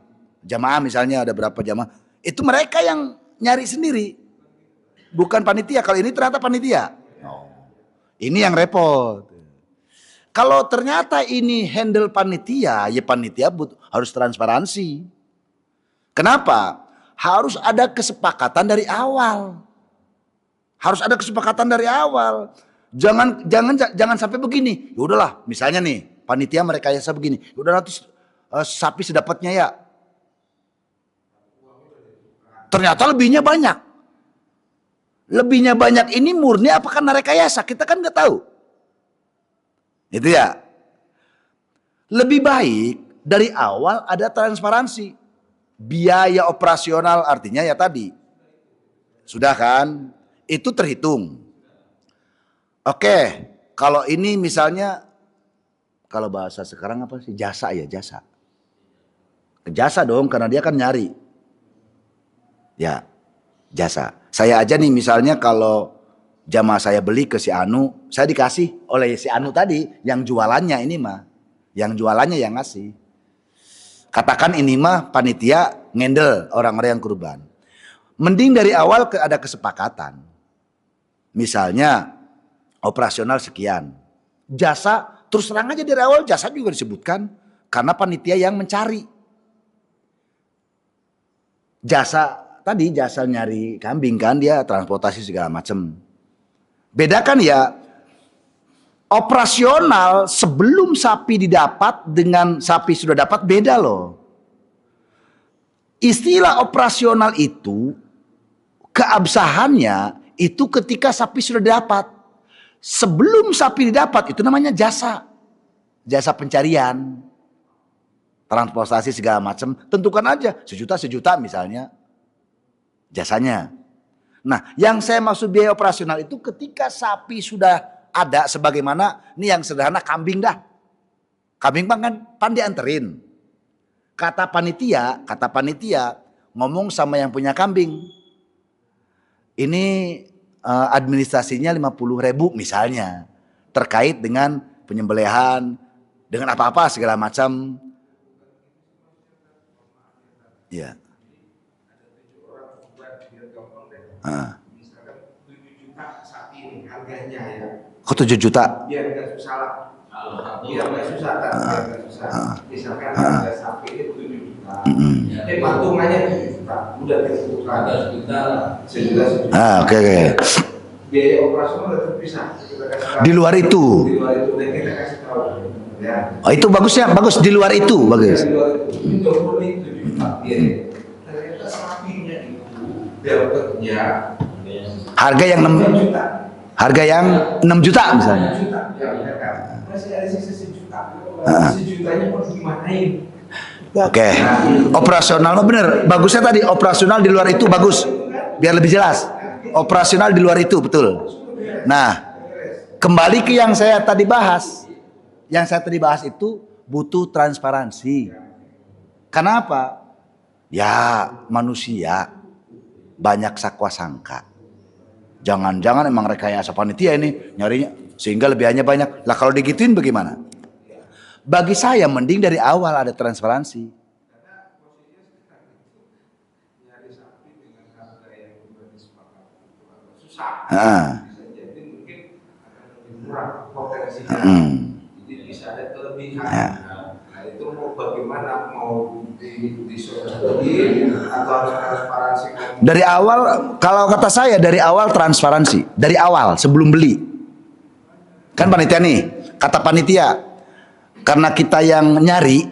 Speaker 1: jamaah misalnya ada berapa jamaah, itu mereka yang nyari sendiri, bukan panitia. Kalau ini ternyata panitia, ini yang repot. Kalau ternyata ini handle panitia, ya panitia harus transparansi. Kenapa? Harus ada kesepakatan dari awal. Harus ada kesepakatan dari awal. Jangan sampai begini. Ya udahlah, misalnya nih, panitia merekayasa begini. Ya udah nanti sapi sedapatnya ya. Ternyata lebihnya banyak. Lebihnya banyak ini murni apa karena rekayasa? Kita kan nggak tahu. Itu ya. Lebih baik dari awal ada transparansi. Biaya operasional artinya ya tadi. Sudah kan? Itu terhitung. Oke, kalau ini misalnya, kalau bahasa sekarang apa sih? Jasa ya, jasa. Jasa dong, karena dia kan nyari. Ya, jasa. Saya aja nih misalnya kalau jamaah saya beli ke si Anu, saya dikasih oleh si Anu tadi, yang jualannya ini mah. Yang jualannya yang ngasih. Katakan ini mah panitia ngendel orang-orang yang kurban. Mending dari awal ada kesepakatan. Misalnya operasional sekian. Jasa terus terang aja dari awal, jasa juga disebutkan. Karena panitia yang mencari. Jasa tadi, jasa nyari kambing kan, dia transportasi segala macam. Bedakan ya, operasional sebelum sapi didapat dengan sapi sudah dapat beda loh. Istilah operasional itu keabsahannya itu ketika sapi sudah dapat. Sebelum sapi didapat itu namanya jasa. Jasa pencarian. Transportasi segala macam, tentukan aja sejuta misalnya jasanya. Nah, yang saya maksud biaya operasional itu ketika sapi sudah ada, sebagaimana ini yang sederhana kambing dah. Kambing kan dianterin. Kata panitia ngomong sama yang punya kambing. Ini administrasinya 50.000 misalnya. Terkait dengan penyembelihan, dengan apa-apa segala macam. Ya.
Speaker 4: Misalkan 7 juta sapi ini harganya ya.
Speaker 1: Kok 7 juta?
Speaker 4: Biar nggak salah. Biar nggak susah kan, biar nggak susah. Misalkan harga sapi itu 7 juta, patungannya 7 juta, udah ditentukan 1 juta.
Speaker 1: Oke.
Speaker 4: Biaya operasional udah terpisah. Kita kasih tahu.
Speaker 1: Di luar itu.
Speaker 4: Di luar itu dan kita kasih tahu. Ya.
Speaker 1: Oh, itu bagusnya, bagus di luar itu, bagus.
Speaker 4: Di luar itu, itu 7 juta. Ternyata sapinya itu dapatnya
Speaker 1: Harga yang 6
Speaker 4: juta.
Speaker 1: Harga yang 6 juta misalnya.
Speaker 4: 6 juta. Ya kan. Masih ada sisa 1 juta. 1 jutanya mau gimanain?
Speaker 1: Oke. Operasional bener. Bagusnya tadi operasional di luar itu bagus. Biar lebih jelas. Operasional di luar itu betul. Nah, kembali ke yang saya tadi bahas. Yang saya tadi bahas itu butuh transparansi. Kenapa? Ya, manusia banyak sakwa sangka. Jangan-jangan emang rekayasa panitia ini nyarinya sehingga lebihannya banyak. Lah kalau digituin bagaimana? Bagi saya mending dari awal ada transparansi.
Speaker 4: Jadi bisa ada kelebihan. Nah itu mau bagaimana, mau disodori atau harus transparansi?
Speaker 1: Dari awal, kalau kata saya dari awal transparansi. Dari awal sebelum beli. Kan panitia nih, kata panitia, karena kita yang nyari,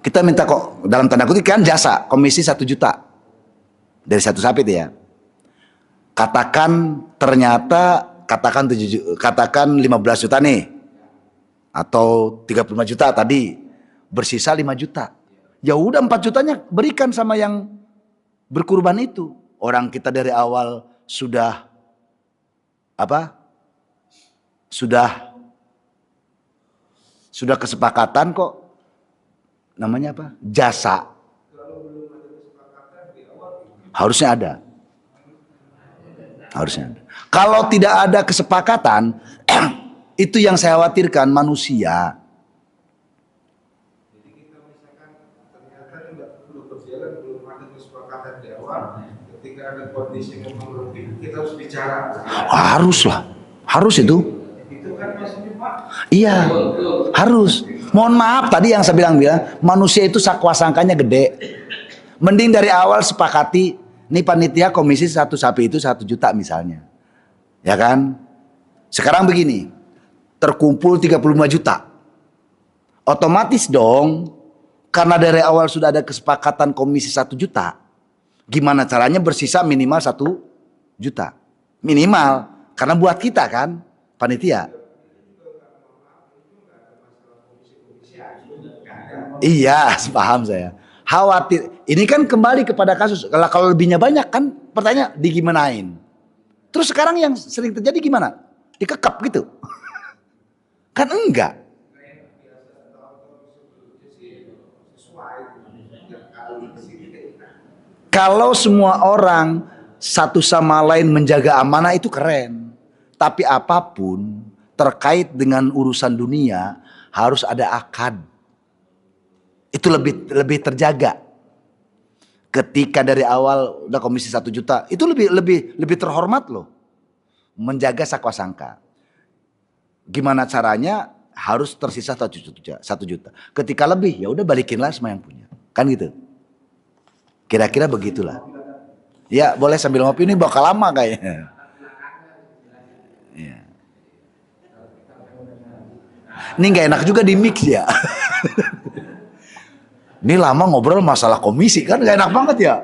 Speaker 1: kita minta kok dalam tanda kutip kan jasa komisi 1 juta dari 1 sapi itu ya. Katakan ternyata katakan 15 juta nih atau 35 juta tadi, bersisa 5 juta. Ya udah 4 jutanya berikan sama yang berkurban itu. Orang kita dari awal sudah apa? Sudah kesepakatan kok. Namanya apa? Jasa. Harusnya ada. Harusnya ada. Kalau tidak ada kesepakatan, itu yang saya khawatirkan manusia.
Speaker 4: Jadi kita misalkan ternyata belum berjalan, belum ada kesepakatan di awal, ketika ada kondisi yang memang lebih, kita harus bicara.
Speaker 1: Haruslah. Harus itu.
Speaker 4: Itu kan maksudnya Pak.
Speaker 1: Iya. Harus. Mohon maaf tadi yang saya bilang manusia itu sakwa sangkanya gede. Mending dari awal sepakati, nih panitia komisi 1 sapi itu 1 juta misalnya. Ya kan? Sekarang begini, terkumpul 35 juta. Otomatis dong, karena dari awal sudah ada kesepakatan komisi 1 juta. Gimana caranya bersisa minimal 1 juta? Minimal, karena buat kita kan, panitia. Iya, paham saya. Khawatir. Ini kan kembali kepada kasus. Kalau lebihnya banyak kan, pertanyaan digimanain. Terus sekarang yang sering terjadi gimana? Dikekep gitu. Kan enggak. Kalau semua orang satu sama lain menjaga amanah itu keren. Tapi apapun terkait dengan urusan dunia harus ada akad. Itu lebih terjaga. Ketika dari awal udah komisi 1 juta, itu lebih terhormat loh. Menjaga sakwa sangka. Gimana caranya? Harus tersisa 1 juta. Ketika lebih, ya udah balikinlah sama yang punya. Kan gitu. Kira-kira begitulah. Ya, boleh sambil ngopi, ini bakal lama kayaknya. Ya. Ini nggak enak juga di mix ya. Ini lama ngobrol masalah komisi kan gak enak banget ya.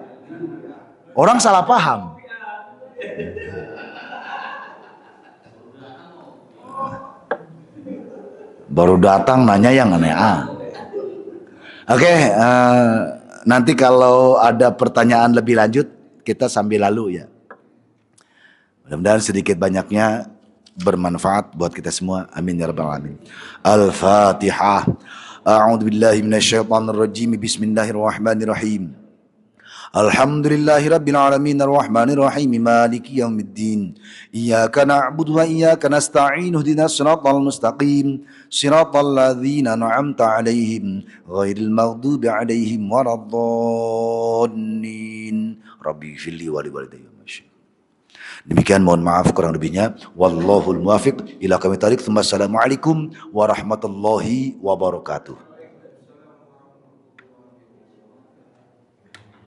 Speaker 1: Orang salah paham. Baru datang nanya yang aneh. Oke, nanti kalau ada pertanyaan lebih lanjut kita sambil lalu ya. Mudah-mudahan sedikit banyaknya bermanfaat buat kita semua. Amin ya rabbal alamin. Al-Fatihah. A'udzu billahi minasyaitonir rajim. Bismillahirrahmanirrahim. Alhamdulillahi rabbil alamin arrahmanir rahim maliki yaumiddin. Iyyaka na'budu wa iyyaka nasta'in ihdinas siratal mustaqim. Siratal ladzina an'amta 'alaihim ghairil maghdubi 'alaihim waladdallin. Rabbi fili wa liwalidayya. Demikian, mohon maaf kurang lebihnya. Wallahul muwafiq ila aqwamit thoriq. Assalamualaikum warahmatullahi wabarakatuh.